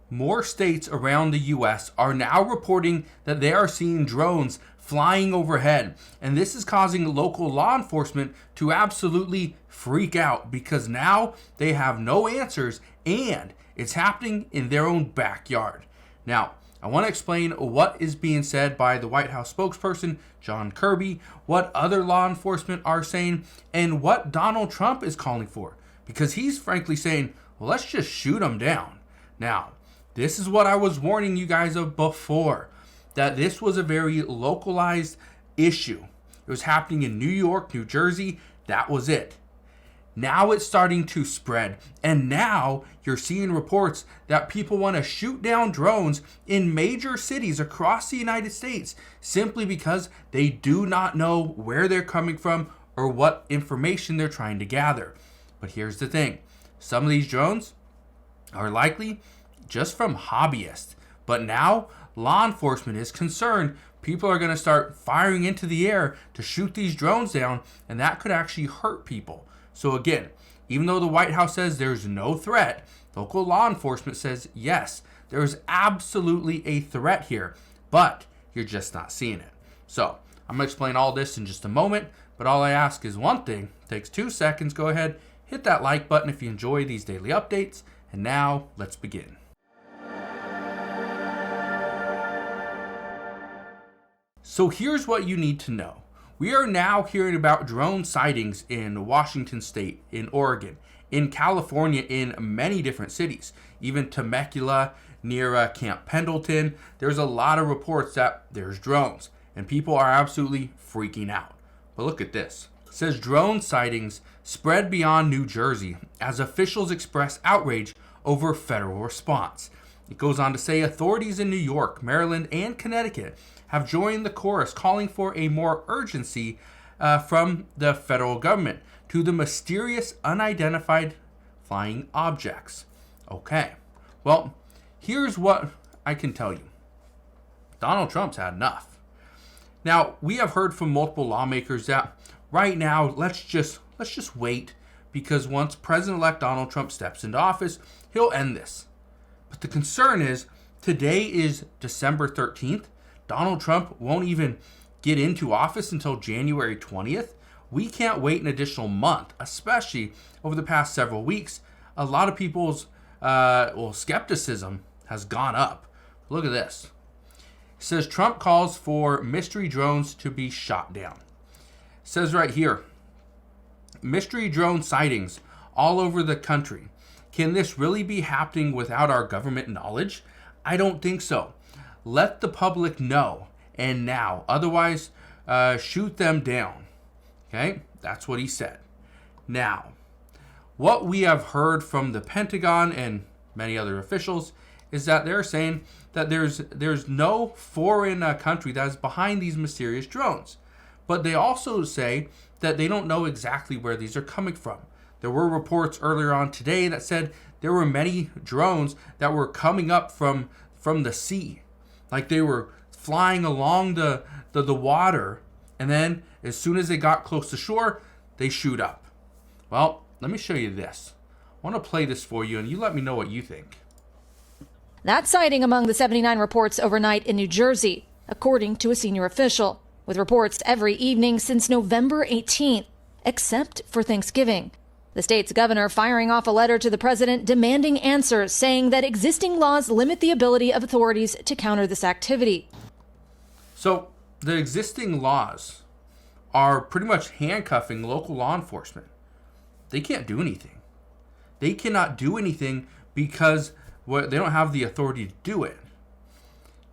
more states around the US are now reporting that they are seeing drones flying overhead. And this is causing local law enforcement to absolutely freak out because now they have no answers and it's happening in their own backyard. Now, I want to explain what is being said by the White House spokesperson, John Kirby, what other law enforcement are saying, and what Donald Trump is calling for. Because he's frankly saying, well, let's just shoot them down. Now, this is what I was warning you guys of before, that this was a very localized issue. It was happening in New York, New Jersey. That was it. Now it's starting to spread. And now you're seeing reports that people want to shoot down drones in major cities across the United States simply because they do not know where they're coming from or what information they're trying to gather. But here's the thing. Some of these drones are likely just from hobbyists. But now law enforcement is concerned people are going to start firing into the air to shoot these drones down, and that could actually hurt people. So again, even though the White House says there's no threat, local law enforcement says yes, there is absolutely a threat here, but you're just not seeing it. So I'm going to explain all this in just a moment, but all I ask is one thing. It takes 2 seconds. Go ahead, hit that like button if you enjoy these daily updates. And now let's begin. So here's what you need to know. We are now hearing about drone sightings in Washington State, in Oregon, in California, in many different cities, even Temecula, near Camp Pendleton. There's a lot of reports that there's drones, and people are absolutely freaking out. But look at this. It says drone sightings spread beyond New Jersey as officials express outrage over federal response. It goes on to say authorities in New York, Maryland, and Connecticut have joined the chorus calling for a more urgency from the federal government to the mysterious unidentified flying objects. Okay, well, here's what I can tell you. Donald Trump's had enough. Now, we have heard from multiple lawmakers that right now, let's just wait, because once President-elect Donald Trump steps into office, he'll end this. But the concern is, today is December 13th. Donald Trump won't even get into office until January 20th. We can't wait an additional month, especially over the past several weeks. A lot of people's skepticism has gone up. Look at this. It says Trump calls for mystery drones to be shot down. It says right here, mystery drone sightings all over the country. Can this really be happening without our government knowledge? I don't think so. Let the public know, and now. Otherwise, shoot them down. Okay, that's what he said. Now, what we have heard from the Pentagon and many other officials is that they're saying that there's no foreign country that is behind these mysterious drones. But they also say that they don't know exactly where these are coming from. There were reports earlier on today that said there were many drones that were coming up from the sea. Like they were flying along the water, and then as soon as they got close to shore, they shoot up. Well, let me show you this. I want to play this for you, and you let me know what you think. That sighting among the 79 reports overnight in New Jersey, according to a senior official, with reports every evening since November 18th, except for Thanksgiving. The state's governor firing off a letter to the president demanding answers, saying that existing laws limit the ability of authorities to counter this activity. So the existing laws are pretty much handcuffing local law enforcement. They can't do anything. They cannot do anything because they don't have the authority to do it.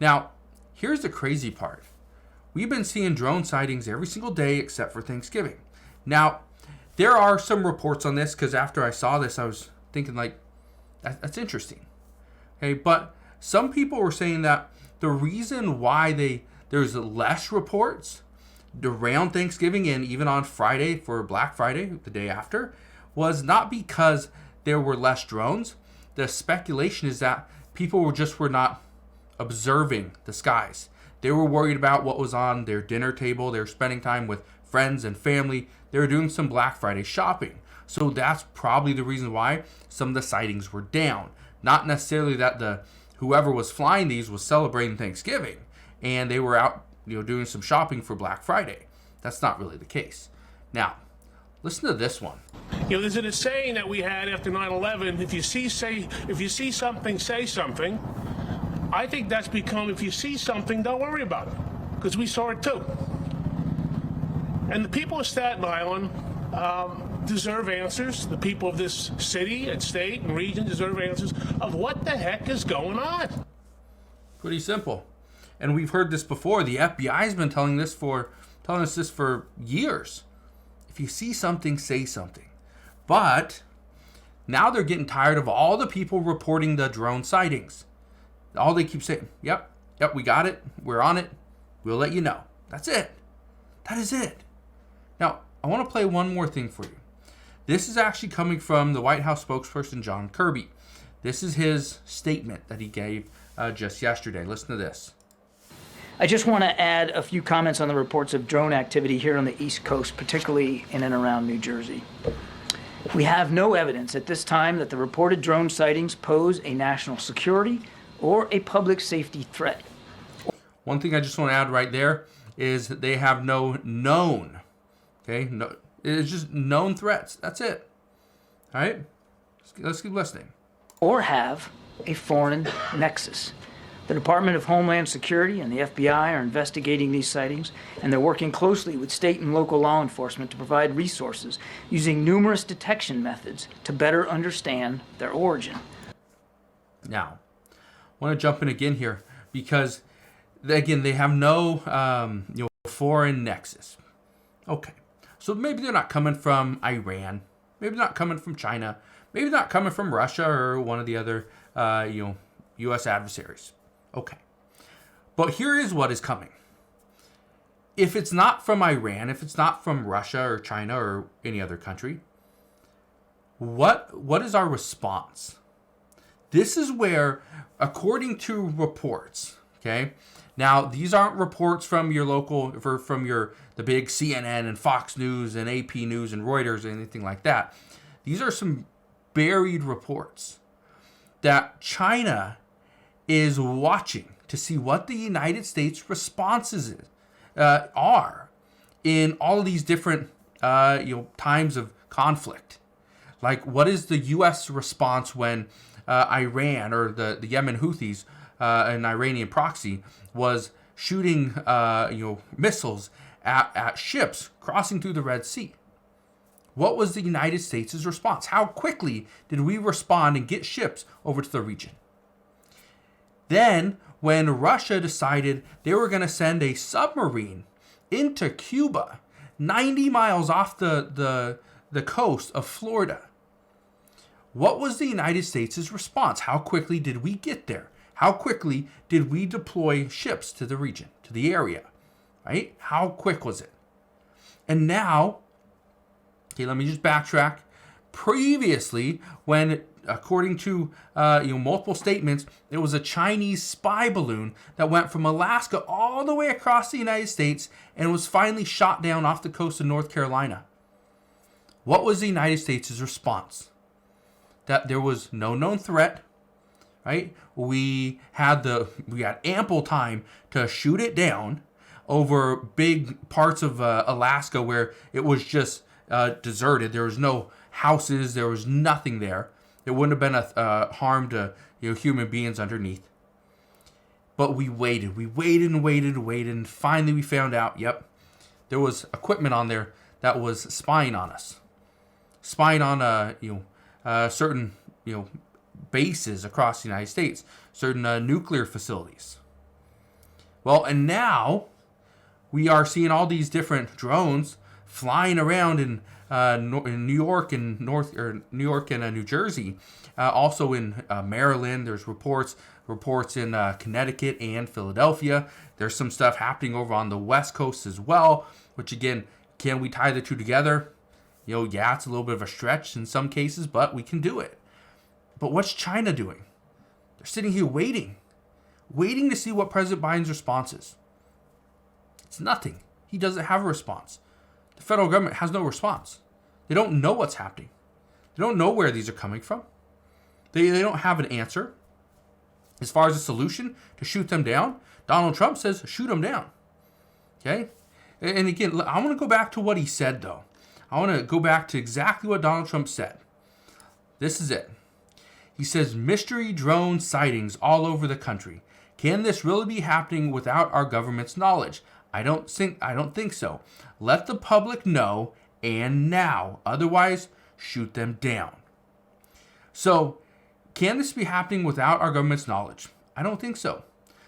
Now, here's the crazy part. We've been seeing drone sightings every single day except for Thanksgiving. Now, there are some reports on this because after I saw this, I was thinking like, that's interesting. Okay, but some people were saying that the reason why there's less reports around Thanksgiving and even on Friday for Black Friday, the day after, was not because there were less drones. The speculation is that people were not observing the skies. They were worried about what was on their dinner table. They were spending time with friends and family. They were doing some Black Friday shopping. So that's probably the reason why some of the sightings were down. Not necessarily that the whoever was flying these was celebrating Thanksgiving and they were out, doing some shopping for Black Friday. That's not really the case. Now, listen to this one. There's a saying that we had after 9/11, if you see something, say something. I think that's become, if you see something, don't worry about it, because we saw it too. And the people of Staten Island deserve answers. The people of this city and state and region deserve answers of what the heck is going on. Pretty simple. And we've heard this before. The FBI has been telling us this for years. If you see something, say something. But now they're getting tired of all the people reporting the drone sightings. All they keep saying, yep, we got it. We're on it. We'll let you know. That's it. That is it. Now, I want to play one more thing for you. This is actually coming from the White House spokesperson, John Kirby. This is his statement that he gave just yesterday. Listen to this. I just want to add a few comments on the reports of drone activity here on the East Coast, particularly in and around New Jersey. We have no evidence at this time that the reported drone sightings pose a national security or a public safety threat. One thing I just want to add right there is that they have no known, it's just known threats. That's it. All right? Let's keep listening. Or have a foreign nexus. The Department of Homeland Security and the FBI are investigating these sightings, and they're working closely with state and local law enforcement to provide resources using numerous detection methods to better understand their origin. Now, I want to jump in again here because, again, they have no foreign nexus. Okay, so maybe they're not coming from Iran. Maybe they're not coming from China. Maybe they're not coming from Russia or one of the other, U.S. adversaries. Okay. But here is what is coming. If it's not from Iran, if it's not from Russia or China or any other country, what is our response? This is where, according to reports, okay? Now, these aren't reports from your local, from the big CNN and Fox News and AP News and Reuters or anything like that. These are some buried reports that China is watching to see what the United States responses are in all of these different times of conflict. Like, what is the U.S. response when Iran or the Yemen Houthis, an Iranian proxy, was shooting missiles at ships crossing through the Red Sea? What was the United States' response? How quickly did we respond and get ships over to the region? Then, when Russia decided they were going to send a submarine into Cuba, 90 miles off the coast of Florida, what was the United States' response? How quickly did we get there? How quickly did we deploy ships to the region, to the area? Right? How quick was it? And now, let me just backtrack. Previously, when, according to multiple statements, it was a Chinese spy balloon that went from Alaska all the way across the United States and was finally shot down off the coast of North Carolina. What was the United States' response? That there was no known threat, right? We had ample time to shoot it down over big parts of Alaska where it was just deserted. There was no houses. There was nothing there. There wouldn't have been a harm to human beings underneath. But we waited. We waited and waited and waited, and finally we found out, there was equipment on there that was spying on us, spying on certain bases across the United States, certain nuclear facilities. Well, and now we are seeing all these different drones flying around in New York and New York and New Jersey, also in Maryland. There's reports in Connecticut and Philadelphia. There's some stuff happening over on the West Coast as well. Which again, can we tie the two together? It's a little bit of a stretch in some cases, but we can do it. But what's China doing? They're sitting here waiting to see what President Biden's response is. It's nothing. He doesn't have a response. The federal government has no response. They don't know what's happening. They don't know where these are coming from. They don't have an answer. As far as a solution to shoot them down, Donald Trump says shoot them down. Okay? And again, I want to go back to what he said, though. I want to go back to exactly what Donald Trump said. This is it. He says, mystery drone sightings all over the country. Can this really be happening without our government's knowledge? I don't think so. Let the public know, and now. Otherwise, shoot them down. So, can this be happening without our government's knowledge? I don't think so.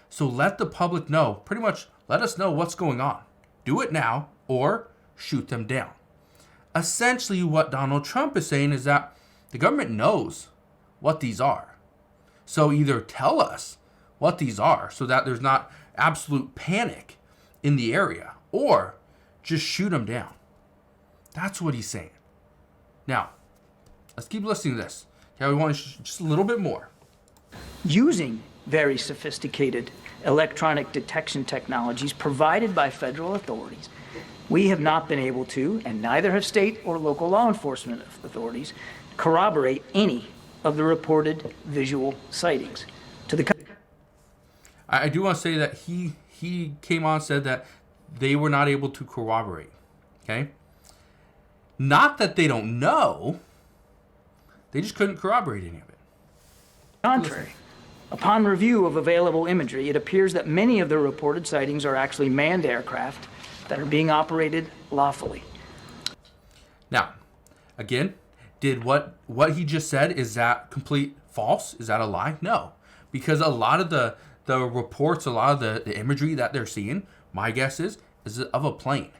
So let the public know. Pretty much let us know what's going on. Do it now or shoot them down. Essentially, what Donald Trump is saying is that the government knows what these are. So either tell us what these are so that there's not absolute panic in the area, or just shoot them down. That's what he's saying. Now, let's keep listening to this. Okay, we want just a little bit more. Using very sophisticated electronic detection technologies provided by federal authorities, we have not been able to, and neither have state or local law enforcement authorities, corroborate any of the reported visual sightings. I do want to say that he came on and said that they were not able to corroborate. Okay? Not that they don't know. They just couldn't corroborate any of it. Contrary. Upon review of available imagery, it appears that many of the reported sightings are actually manned aircraft that are being operated lawfully. Now, again, did what he just said, is that complete false? Is that a lie? No. Because a lot of the reports, a lot of the imagery that they're seeing, my guess is of a plane.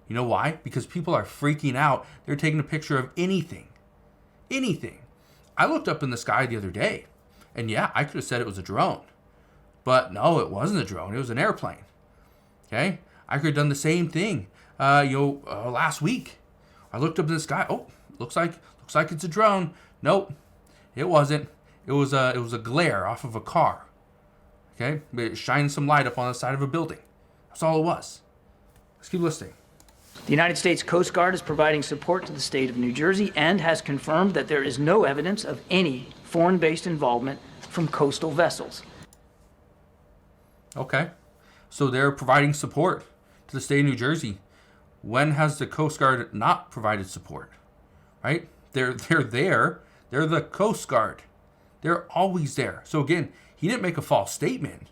You know why? Because people are freaking out. They're taking a picture of anything. Anything. I looked up in the sky the other day, and yeah, I could have said it was a drone. But no, it wasn't a drone. It was an airplane. Okay? I could have done the same thing last week. I looked up in the sky. Oh, looks like it's a drone. Nope, it wasn't. It was a glare off of a car. Okay? It shined some light up on the side of a building. That's all it was. Let's keep listening. The United States Coast Guard is providing support to the state of New Jersey and has confirmed that there is no evidence of any foreign-based involvement from coastal vessels. Okay. So they're providing support to the state of New Jersey. When has the Coast Guard not provided support? Right? They're there. They're the Coast Guard. They're always there. So again, he didn't make a false statement.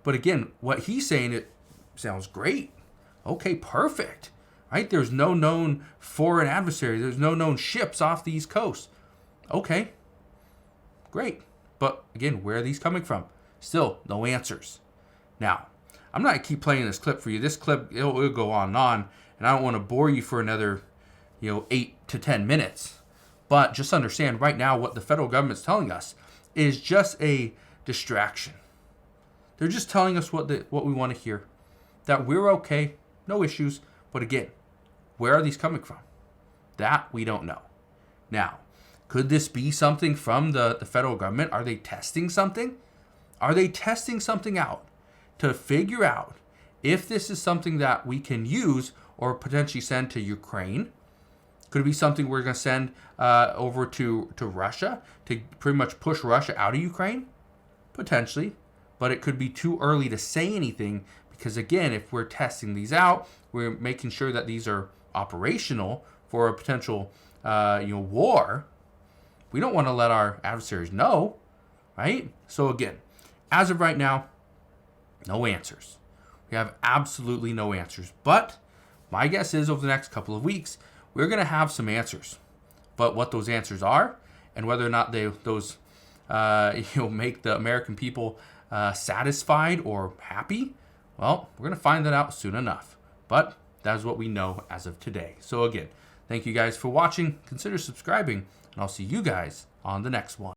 But again, what he's saying, it sounds great. Okay, perfect. Right? There's no known foreign adversary. There's no known ships off the East Coast. Okay. Great. But again, where are these coming from? Still, no answers. Now, I'm not going to keep playing this clip for you. This clip, it'll go on and on. And I don't want to bore you for another, 8 to 10 minutes. But just understand right now what the federal government's telling us is just a distraction. They're just telling us what we want to hear. That we're okay, no issues. But again, where are these coming from? That we don't know. Now, could this be something from the federal government? Are they testing something? Are they testing something out to figure out if this is something that we can use or potentially send to Ukraine? Could it be something we're going to send over to Russia to pretty much push Russia out of Ukraine? Potentially. But it could be too early to say anything because, again, if we're testing these out, we're making sure that these are operational for a potential war. We don't want to let our adversaries know, right? So, again, as of right now, no answers. We have absolutely no answers. But my guess is over the next couple of weeks, we're going to have some answers. But what those answers are and whether or not those make the American people satisfied or happy, well, we're going to find that out soon enough. But that is what we know as of today. So again, thank you guys for watching. Consider subscribing, and I'll see you guys on the next one.